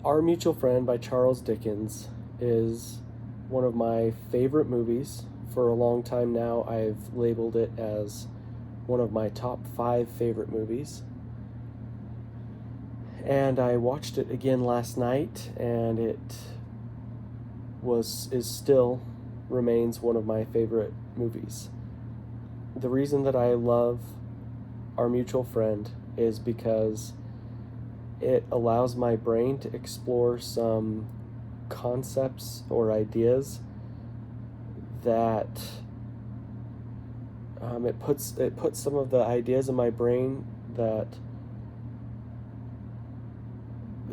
Our Mutual Friend by Charles Dickens is one of my favorite movies. For a long time now, I've labeled it as one of my top 5 favorite movies. And I watched it again last night, and is still remains one of my favorite movies. The reason that I love Our Mutual Friend is because it allows my brain to explore some concepts or ideas that it puts some of the ideas in my brain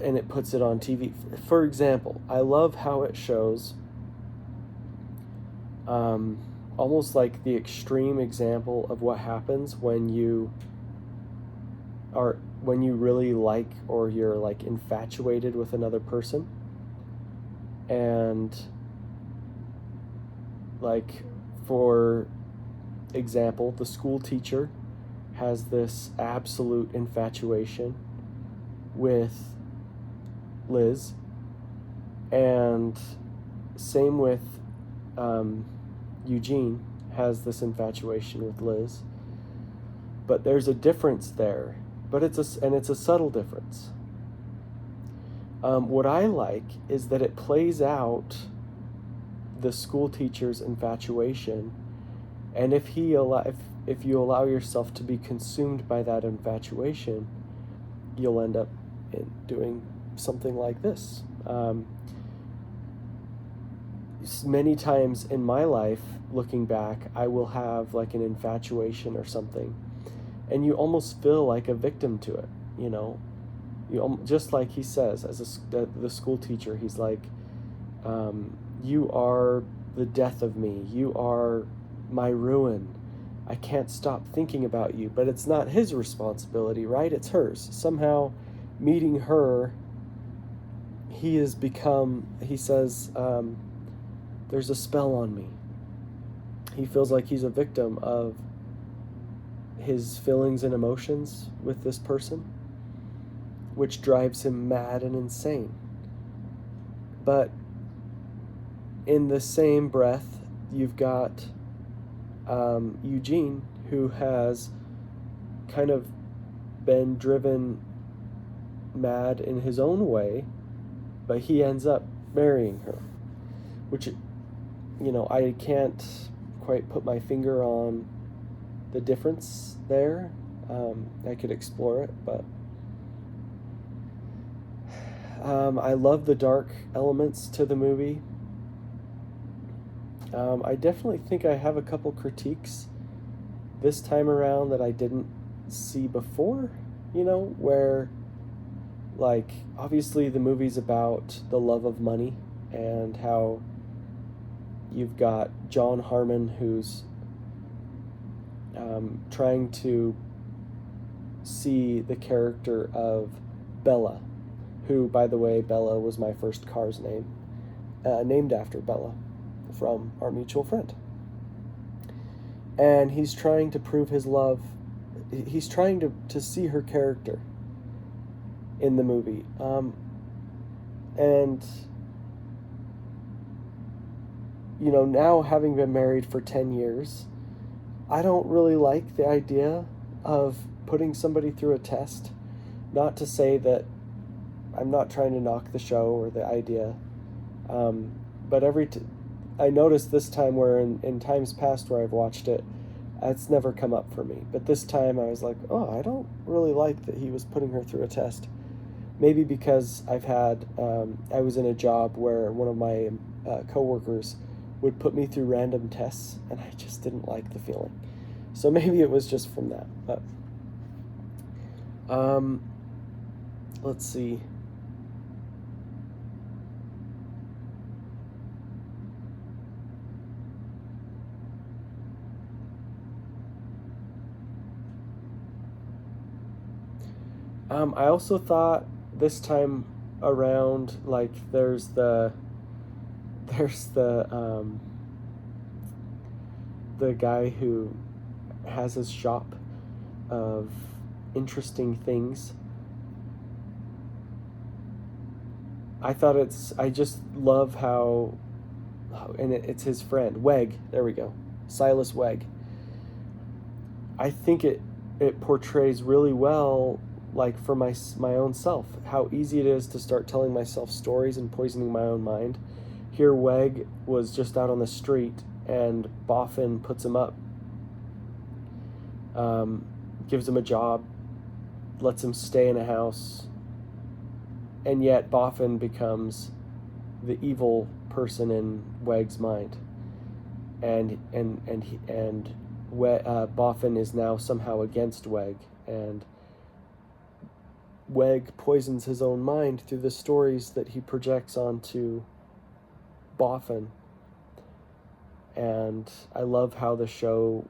and it puts it on TV. For example, I love how it shows almost like the extreme example of what happens when you really like, or you're like infatuated with another person. And like, for example, the school teacher has this absolute infatuation with Liz, and same with Eugene has this infatuation with Liz. But there's a difference there, but it's a subtle difference. What I like is that it plays out the school teacher's infatuation, and if you allow yourself to be consumed by that infatuation, you'll end up doing something like this. Many times in my life, looking back, I will have like an infatuation or something, and you almost feel like a victim to it, you know. Just like he says, the school teacher, he's like, you are the death of me. You are my ruin. I can't stop thinking about you. But it's not his responsibility, right? It's hers. Somehow, meeting her, he says, there's a spell on me. He feels like he's a victim of his feelings and emotions with this person, which drives him mad and insane. But in the same breath, you've got Eugene, who has kind of been driven mad in his own way, but he ends up marrying her, which, I can't quite put my finger on the difference there. I could explore it, but I love the dark elements to the movie. I definitely think I have a couple critiques this time around that I didn't see before, where, like, obviously the movie's about the love of money and how you've got John Harmon, who's trying to see the character of Bella, who, by the way, Bella was my first car's name, named after Bella from Our Mutual Friend. And he's trying to prove his love. He's trying to see her character in the movie. And, now having been married for 10 years, I don't really like the idea of putting somebody through a test. Not to say that I'm not trying to knock the show or the idea, but I noticed this time, where in times past where I've watched it, it's never come up for me. But this time I was like, oh, I don't really like that he was putting her through a test. Maybe because I was in a job where one of my coworkers would put me through random tests, and I just didn't like the feeling. So maybe it was just from that. But let's see. I also thought this time around, like, there's the guy who has his shop of interesting things, I just love how, and it's his friend, Weg, there we go, Silas Weg. I think it portrays really well, like for my own self, how easy it is to start telling myself stories and poisoning my own mind. Here, Weg was just out on the street, and Boffin puts him up, gives him a job, lets him stay in a house, and yet Boffin becomes the evil person in Weg's mind, and Boffin is now somehow against Weg, and Weg poisons his own mind through the stories that he projects onto Boffin. And I love how the show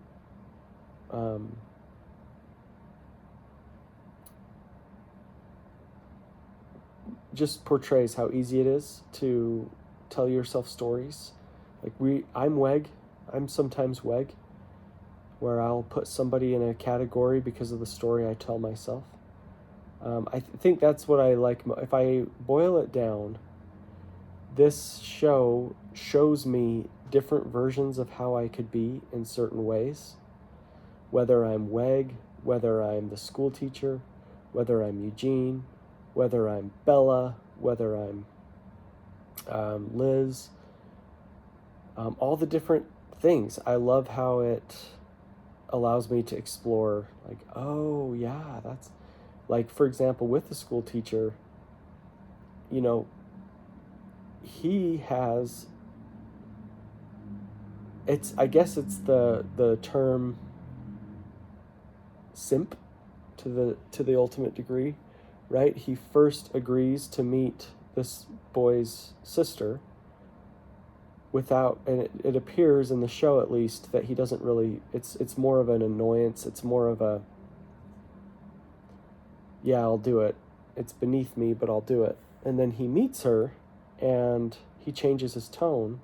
just portrays how easy it is to tell yourself stories. Like I'm Weg. I'm sometimes Weg, where I'll put somebody in a category because of the story I tell myself. I think that's what I like. If I boil it down, this show shows me different versions of how I could be in certain ways. Whether I'm Weg, whether I'm the school teacher, whether I'm Eugene, whether I'm Bella, whether I'm Liz, all the different things. I love how it allows me to explore, like, oh yeah, that's, like, for example, with the school teacher, he has, I guess it's the term simp to the ultimate degree, right? He first agrees to meet this boy's sister and it appears in the show, at least, that he doesn't really, it's more of an annoyance. It's more of a, yeah, I'll do it. It's beneath me, but I'll do it. And then he meets her, and he changes his tone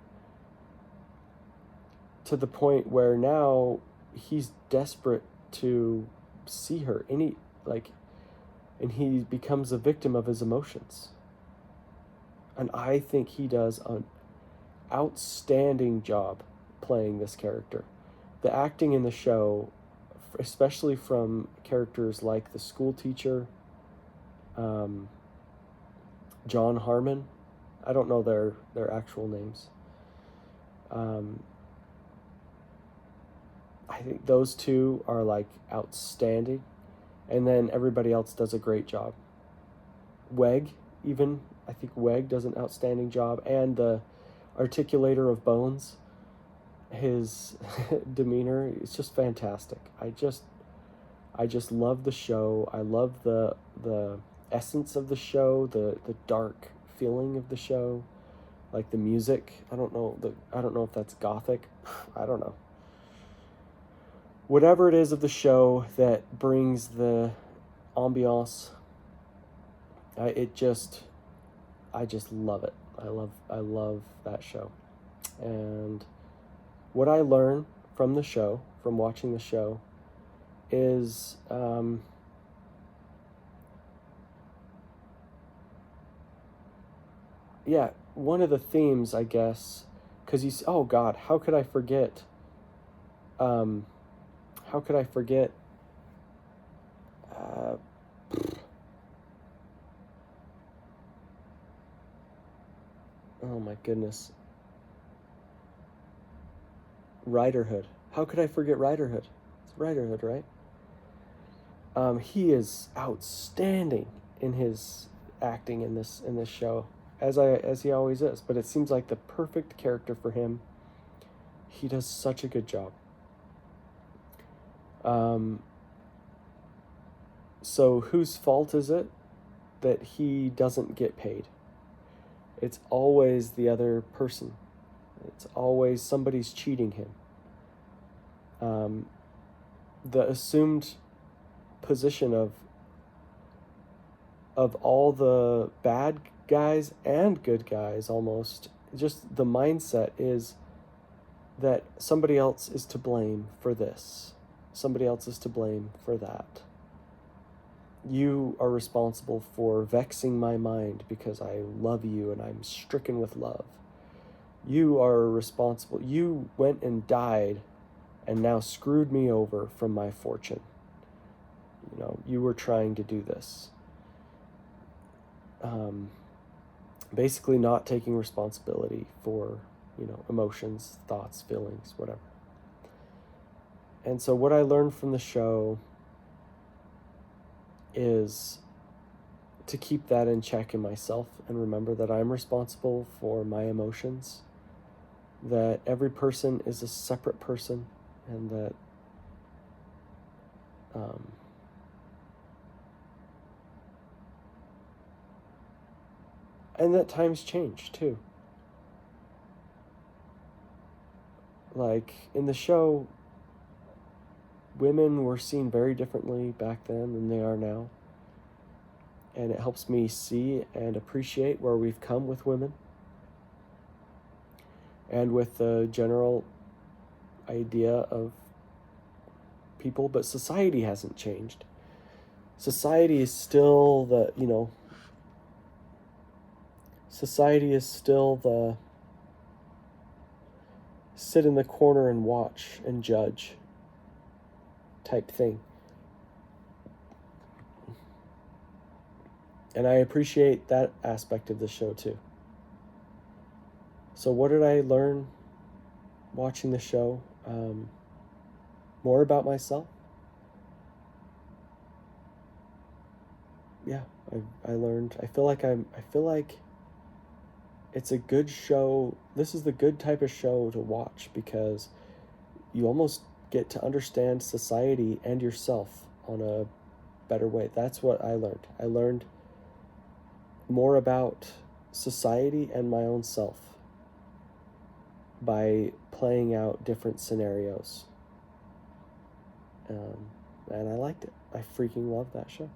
to the point where now he's desperate to see her. And he becomes a victim of his emotions. And I think he does an outstanding job playing this character. The acting in the show, especially from characters like the school teacher, John Harmon, I don't know their actual names. I think those two are like outstanding, and then everybody else does a great job. Weg, even, I think Weg does an outstanding job, and the articulator of Bones, his demeanor is just fantastic. I just love the show. I love the essence of the show, the dark feeling of the show, like the music. I don't know if that's gothic. I don't know. Whatever it is of the show that brings the ambiance, I just love it. I love that show. And what I learn from the show, from watching the show, is one of the themes, I guess, because oh God, how could I forget? How could I forget? Oh my goodness. Riderhood. How could I forget Riderhood? It's Riderhood, right? He is outstanding in his acting in this show, as he always is. But it seems like the perfect character for him. He does such a good job. So whose fault is it that he doesn't get paid? It's always the other person. It's always somebody's cheating him. The assumed position of all the bad guys and good guys, almost, just the mindset is that somebody else is to blame for this. Somebody else is to blame for that. You are responsible for vexing my mind because I love you and I'm stricken with love. You are responsible. You went and died and now screwed me over from my fortune. You know, you were trying to do this. Basically not taking responsibility for, emotions, thoughts, feelings, whatever. And so what I learned from the show is to keep that in check in myself and remember that I'm responsible for my emotions, that every person is a separate person, and that times change too. Like in the show, women were seen very differently back then than they are now. And it helps me see and appreciate where we've come with women and with the general idea of people, but society hasn't changed. Society is still society is still the sit in the corner and watch and judge type thing. And I appreciate that aspect of the show too. So what did I learn watching the show? More about myself. Yeah, I learned. I feel like it's a good show. This is the good type of show to watch because you almost get to understand society and yourself on a better way. That's what I learned. I learned more about society and my own self by playing out different scenarios. And I liked it. I freaking loved that show.